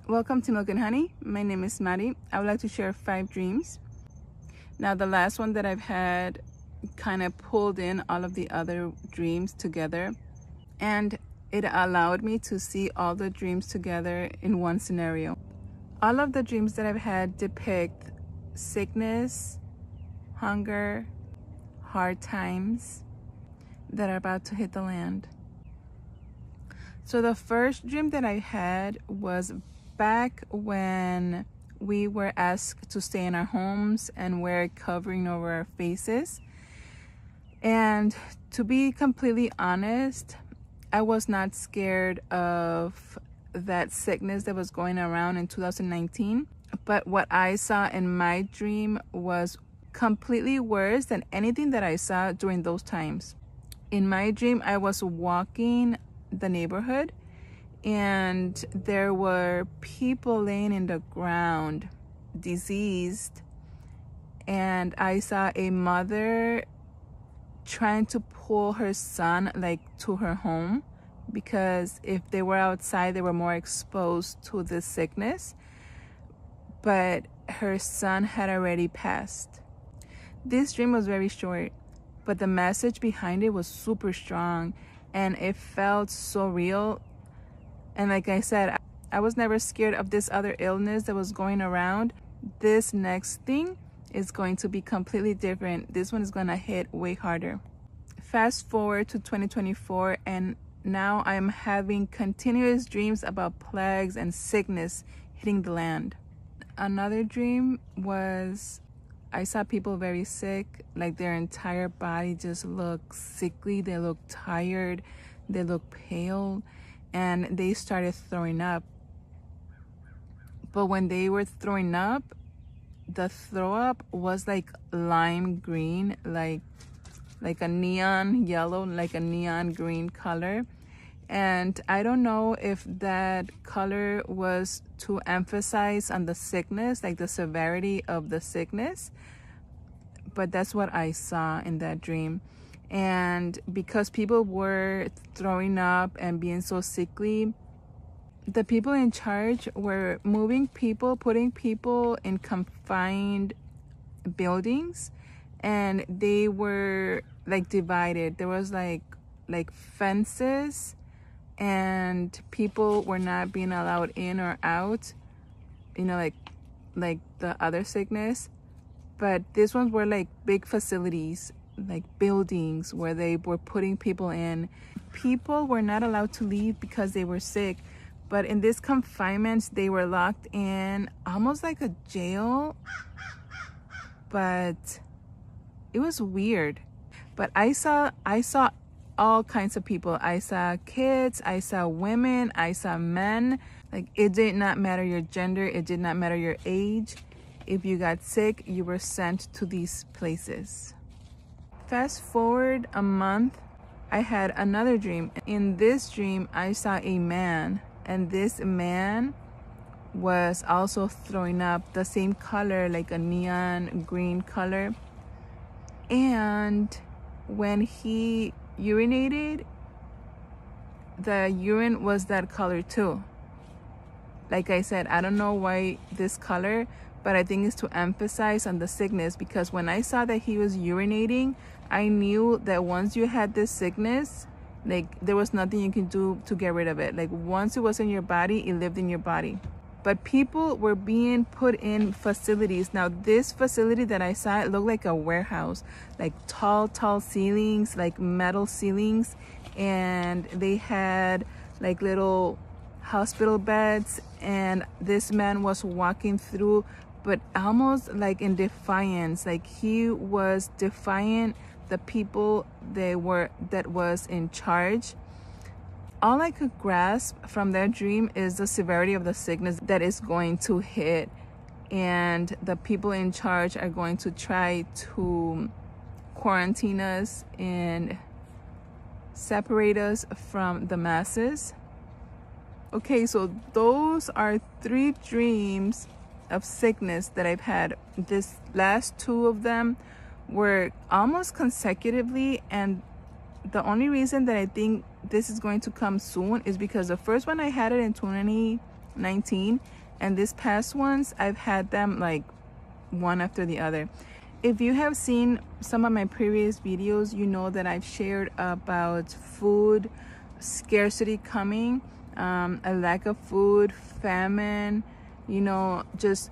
Welcome to Milk and Honey. My name is Maddie. I would like to share 5 dreams. Now, the last one that I've had kind of pulled in all of the other dreams together, and it allowed me to see all the dreams together in one scenario. All of the dreams that I've had depict sickness, hunger, hard times that are about to hit the land. So the first dream that I had was back when we were asked to stay in our homes and wear covering over our faces. And to be completely honest, I was not scared of that sickness that was going around in 2019. But what I saw in my dream was completely worse than anything that I saw during those times. In my dream, I was walking the neighborhood and there were people laying in the ground, diseased, and I saw a mother trying to pull her son to her home, because if they were outside they were more exposed to this sickness, but her son had already passed. This dream was very short, but the message behind it was super strong and it felt so real. And like I said, I was never scared of this other illness that was going around. This next thing is going to be completely different. This one is going to hit way harder. Fast forward to 2024, and now I'm having continuous dreams about plagues and sickness hitting the land. Another dream was I saw people very sick, like their entire body just looked sickly. They looked tired, they looked pale, and they started throwing up. But when they were throwing up, the throw up was like lime green, like a neon yellow, like a neon green color. And I don't know if that color was to emphasize on the sickness, like the severity of the sickness, but that's what I saw in that dream. And because people were throwing up and being so sickly, the people in charge were moving people, putting people in confined buildings, and they were like divided. There was like fences, and people were not being allowed in or out, like the other sickness. But these ones were like big facilities, like buildings where they were putting people in. People were not allowed to leave because they were sick, but in this confinement they were locked in, almost like a jail. But it was weird. But I saw all kinds of people. I saw kids, I saw women, I saw men. Like, it did not matter your gender, it did not matter your age. If you got sick, you were sent to these places. Fast forward a month, I had another dream. In this dream, I saw a man, and this man was also throwing up, the same color, like a neon green color. And when he urinated, the urine was that color too. Like I said, I don't know why this color, but I think it's to emphasize on the sickness, because when I saw that he was urinating, I knew that once you had this sickness, like, there was nothing you can do to get rid of it. Like, once it was in your body, it lived in your body. But people were being put in facilities. Now, this facility that I saw, it looked like a warehouse, like tall ceilings, like metal ceilings. And they had like little hospital beds. And this man was walking through, but almost like in defiance. Like, he was defiant the people that was in charge. All I could grasp from that dream is the severity of the sickness that is going to hit, and the people in charge are going to try to quarantine us and separate us from the masses. Okay, so those are 3 dreams of sickness that I've had. This last 2 of them were almost consecutively, and the only reason that I think this is going to come soon is because the first one I had it in 19, and these past ones I've had them like one after the other. If you have seen some of my previous videos, you know that I've shared about food scarcity coming, a lack of food, famine, you know, just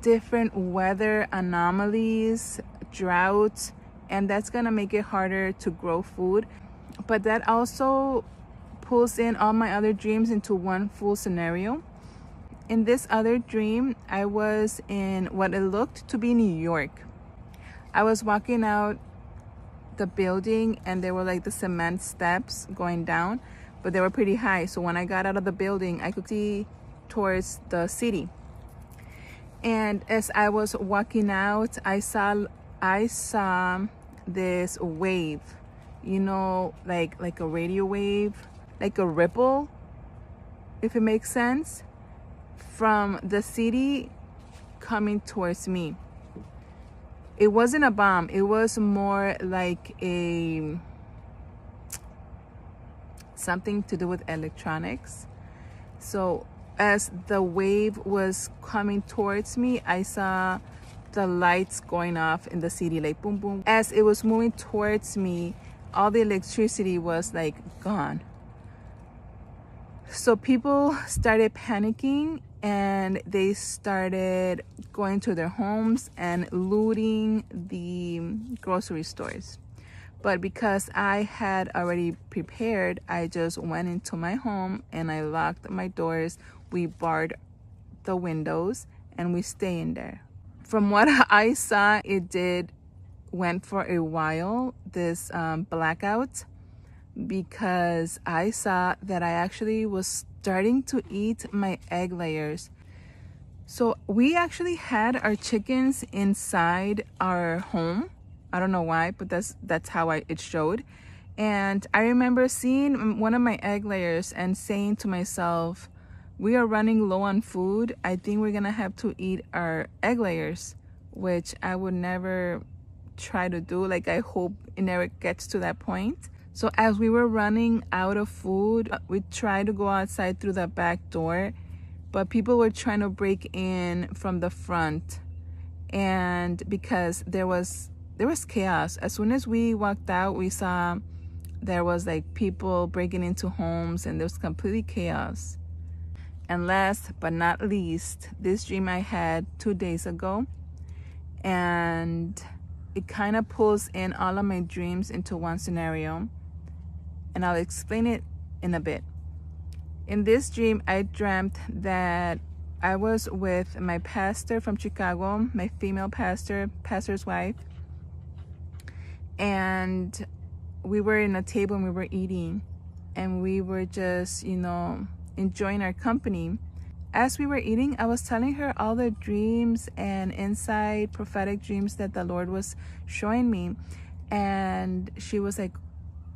different weather anomalies, droughts, and that's gonna make it harder to grow food. But that also pulls in all my other dreams into one full scenario. In this other dream, I was in what it looked to be New York. I was walking out the building and there were like the cement steps going down, but they were pretty high. So when I got out of the building, I could see towards the city. And as I was walking out, I saw this wave, you know, like a radio wave, like a ripple, if it makes sense, from the city coming towards me. It wasn't a bomb. It was more like something to do with electronics. So as the wave was coming towards me, I saw the lights going off in the city, like boom, boom. As it was moving towards me, all the electricity was like gone. So people started panicking and they started going to their homes and looting the grocery stores. But because I had already prepared, I just went into my home and I locked my doors. We barred the windows and we stay in there. From what I saw, it went for a while, this blackout, because I saw that I actually was starting to eat my egg layers. So we actually had our chickens inside our home. I don't know why, but that's how it showed. And I remember seeing one of my egg layers and saying to myself, we are running low on food. I think we're gonna have to eat our egg layers, which I would never try to do. Like, I hope it never gets to that point. So as we were running out of food, we tried to go outside through the back door, but people were trying to break in from the front. And because there was chaos. As soon as we walked out, we saw there was like people breaking into homes and there was completely chaos. And last but not least, this dream I had 2 days ago, and it kind of pulls in all of my dreams into one scenario, and I'll explain it in a bit. In this dream, I dreamt that I was with my pastor from Chicago, my female pastor's wife, and we were in a table and we were eating, and we were just, you know, enjoying our company. As we were eating, I was telling her all the dreams and inside prophetic dreams that the Lord was showing me, and she was like,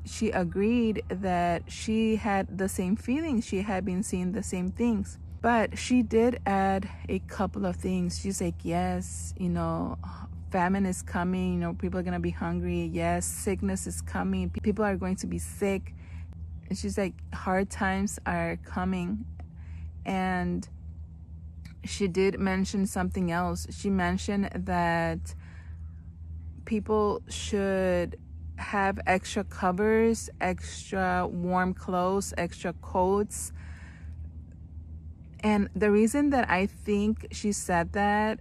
she agreed that she had the same feelings. She had been seeing the same things, but she did add a couple of things. She's like, yes, you know, famine is coming, you know, people are gonna be hungry. Yes, sickness is coming, people are going to be sick. And she's like, hard times are coming. And she did mention something else. She mentioned that people should have extra covers, extra warm clothes, extra coats. And the reason that I think she said that,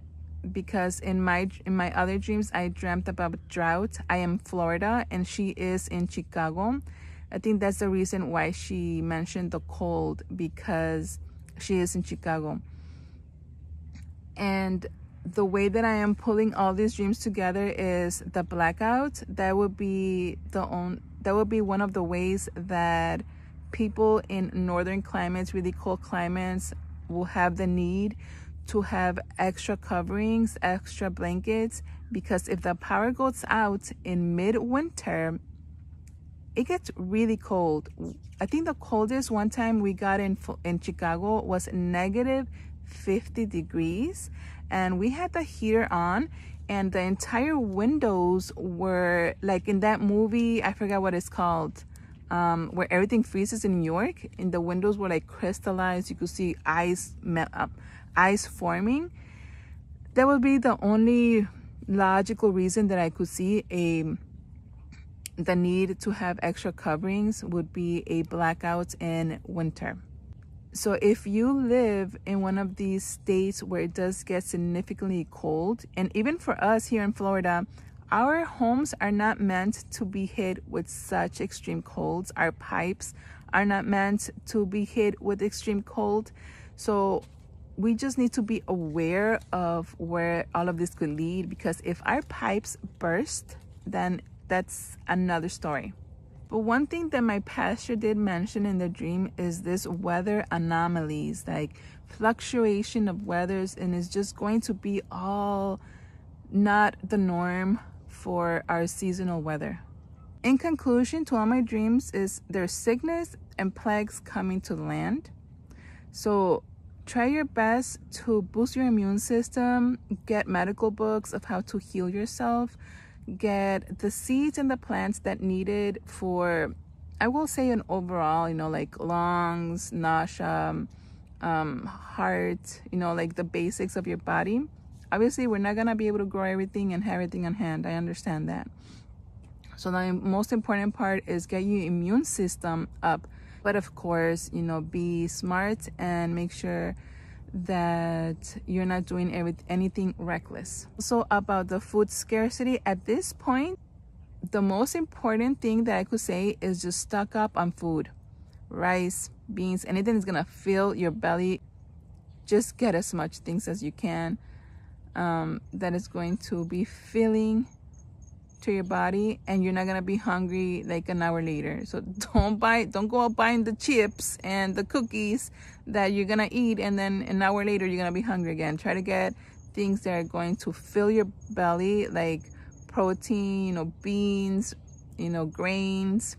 because in my other dreams I dreamt about drought. I am Florida and she is in Chicago. I think that's the reason why she mentioned the cold, because she is in Chicago. And the way that I am pulling all these dreams together is the blackout. That would be one of the ways that people in northern climates, really cold climates, will have the need to have extra coverings, extra blankets, because if the power goes out in midwinter, it gets really cold. I think the coldest one time we got in Chicago was negative 50 degrees, and we had the heater on, and the entire windows were like in that movie, I forgot what it's called, where everything freezes in New York, and the windows were like crystallized. You could see ice forming. That would be the only logical reason that I could see the need to have extra coverings would be a blackout in winter. So if you live in one of these states where it does get significantly cold, and even for us here in Florida, our homes are not meant to be hit with such extreme colds. Our pipes are not meant to be hit with extreme cold. So we just need to be aware of where all of this could lead, because if our pipes burst, then that's another story. But one thing that my pastor did mention in the dream is this weather anomalies, like fluctuation of weathers, and it's just going to be all not the norm for our seasonal weather. In conclusion to all my dreams is there's sickness and plagues coming to the land. So try your best to boost your immune system, get medical books of how to heal yourself, get the seeds and the plants that needed for, I will say, an overall, like lungs, nausea, heart, like the basics of your body. Obviously, we're not going to be able to grow everything and have everything on hand. I understand that. So the most important part is get your immune system up. But of course, be smart and make sure that you're not doing anything reckless. So about the food scarcity, at this point, the most important thing that I could say is just stock up on food. Rice, beans, anything that's gonna fill your belly. Just get as much things as you can that is going to be filling to your body, and you're not gonna be hungry like an hour later. So don't go out buying the chips and the cookies that you're gonna eat, and then an hour later you're gonna be hungry again. Try to get things that are going to fill your belly, like protein, beans, grains.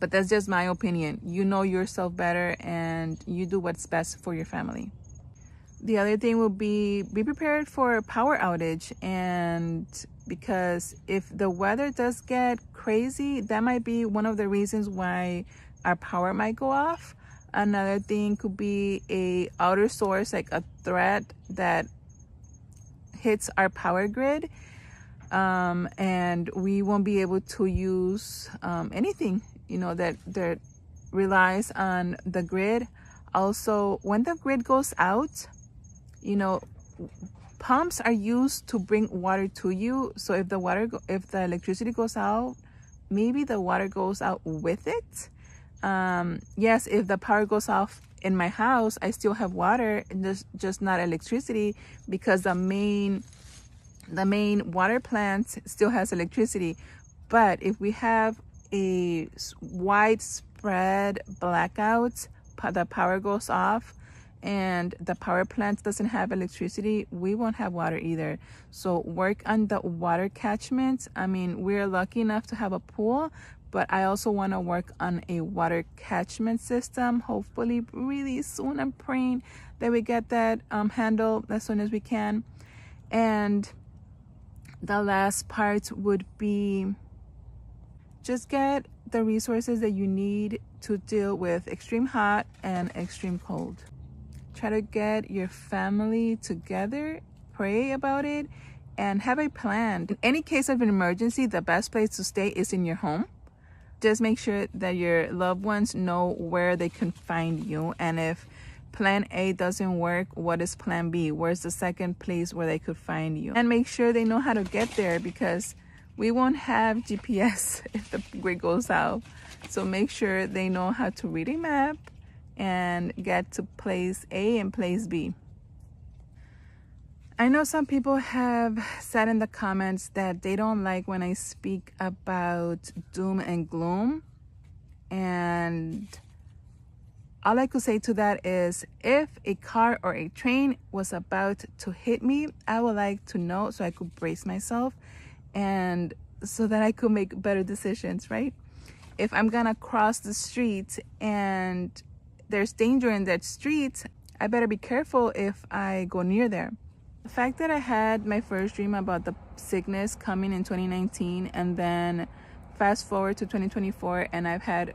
But that's just my opinion. You know yourself better, and you do what's best for your family. The other thing will be prepared for a power outage, and because if the weather does get crazy, that might be one of the reasons why our power might go off. Another thing could be a outer source, like a threat that hits our power grid, and we won't be able to use anything that relies on the grid. Also, when the grid goes out, pumps are used to bring water to you. So if the electricity goes out, maybe the water goes out with it. Yes, if the power goes off in my house, I still have water, and just not electricity, because the main water plant still has electricity. But if we have a widespread blackout, the power goes off, and the power plant doesn't have electricity, we won't have water either. So work on the water catchment. I mean, we're lucky enough to have a pool, but I also want to work on a water catchment system, hopefully really soon. I'm praying that we get that handled as soon as we can. And the last part would be just get the resources that you need to deal with extreme hot and extreme cold. Try to get your family together, pray about it, and have a plan. In any case of an emergency, the best place to stay is in your home. Just make sure that your loved ones know where they can find you. And if plan A doesn't work, what is plan B? Where's the second place where they could find you? And make sure they know how to get there, because we won't have GPS if the grid goes out. So make sure they know how to read a map and get to place A and place B. I know some people have said in the comments that they don't like when I speak about doom and gloom. And all I could say to that is, if a car or a train was about to hit me, I would like to know so I could brace myself, and so that I could make better decisions, right? If I'm gonna cross the street and there's danger in that street, I better be careful if I go near there. The fact that I had my first dream about the sickness coming in 2019, and then fast forward to 2024, and I've had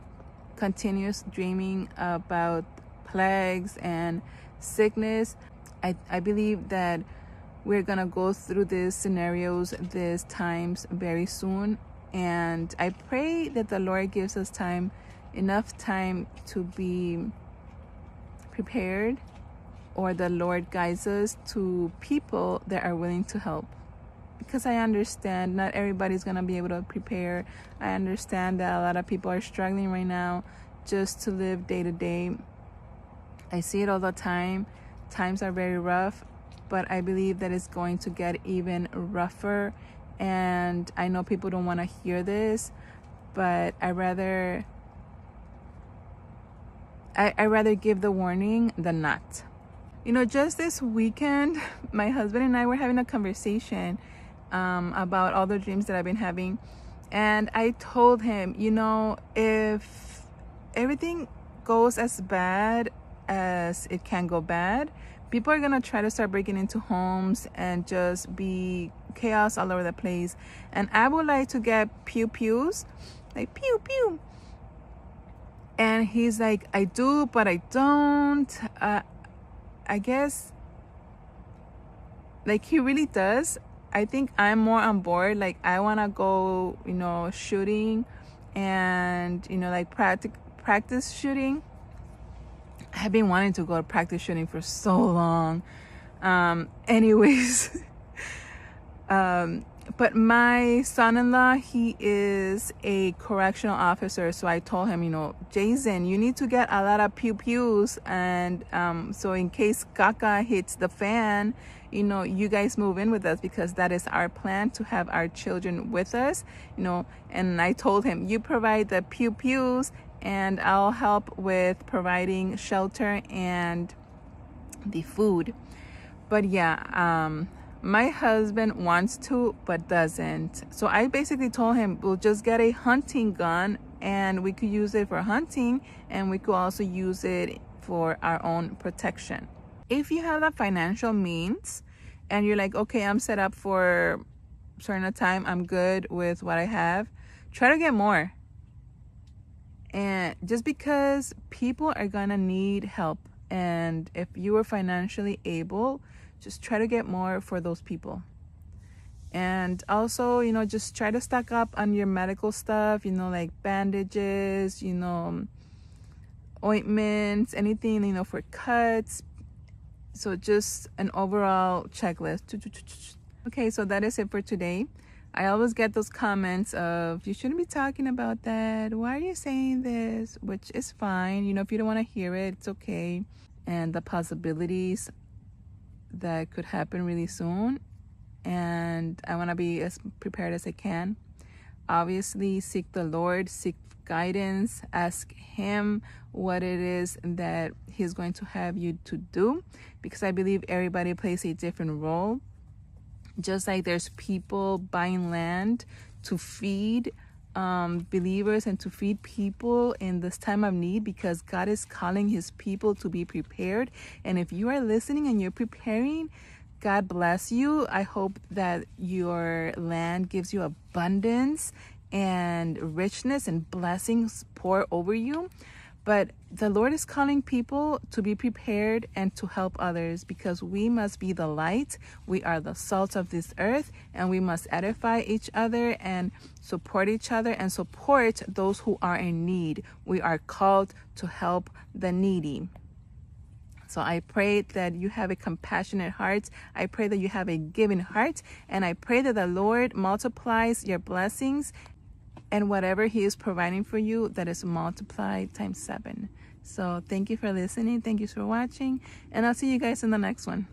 continuous dreaming about plagues and sickness. I believe that we're gonna go through these scenarios, these times very soon, and I pray that the Lord gives us time, enough time to be prepared, or the Lord guides us to people that are willing to help. Because I understand not everybody's gonna be able to prepare. I understand that a lot of people are struggling right now just to live day to day. I see it all the time. Times are very rough, but I believe that it's going to get even rougher. And I know people don't want to hear this, but I rather give the warning than not. You know, just this weekend, my husband and I were having a conversation about all the dreams that I've been having. And I told him, you know, if everything goes as bad as it can go bad, people are gonna try to start breaking into homes and just be chaos all over the place. And I would like to get pew-pews, like pew pew. And he's like, I do, but I don't. I guess, like, he really does. I think I'm more on board. Like, I want to go, you know, shooting and, you know, like practice shooting. I've been wanting to go to practice shooting for so long. Anyways, but my son-in-law, he is a correctional officer. So I told him, you know, Jason, you need to get a lot of pew-pews. And so in case caca hits the fan, you know, you guys move in with us, because that is our plan, to have our children with us, you know. And I told him, you provide the pew-pews and I'll help with providing shelter and the food. But yeah, my husband wants to, but doesn't. So I basically told him, we'll just get a hunting gun and we could use it for hunting, and we could also use it for our own protection. If you have the financial means and you're like, okay, I'm set up for a certain time, I'm good with what I have, try to get more. And just because people are gonna need help, and if you are financially able, just try to get more for those people. And also, you know, just try to stock up on your medical stuff, you know, like bandages, you know, ointments, anything, you know, for cuts. So just an overall checklist. Okay, so that is it for today. I always get those comments of, you shouldn't be talking about that. Why are you saying this? Which is fine. You know, if you don't want to hear it, it's okay. And the possibilities that could happen really soon. And I want to be as prepared as I can. Obviously, seek the Lord, seek guidance, ask Him what it is that He's going to have you to do, because I believe everybody plays a different role. Just like there's people buying land to feed believers and to feed people in this time of need, because God is calling His people to be prepared. And if you are listening and you're preparing, God bless you. I hope that your land gives you abundance and richness and blessings pour over you. But the Lord is calling people to be prepared and to help others, because we must be the light. We are the salt of this earth, and we must edify each other and support each other and support those who are in need. We are called to help the needy. So I pray that you have a compassionate heart. I pray that you have a giving heart. And I pray that the Lord multiplies your blessings, and whatever He is providing for you, that is multiplied times 7. So thank you for listening. Thank you for watching. And I'll see you guys in the next one.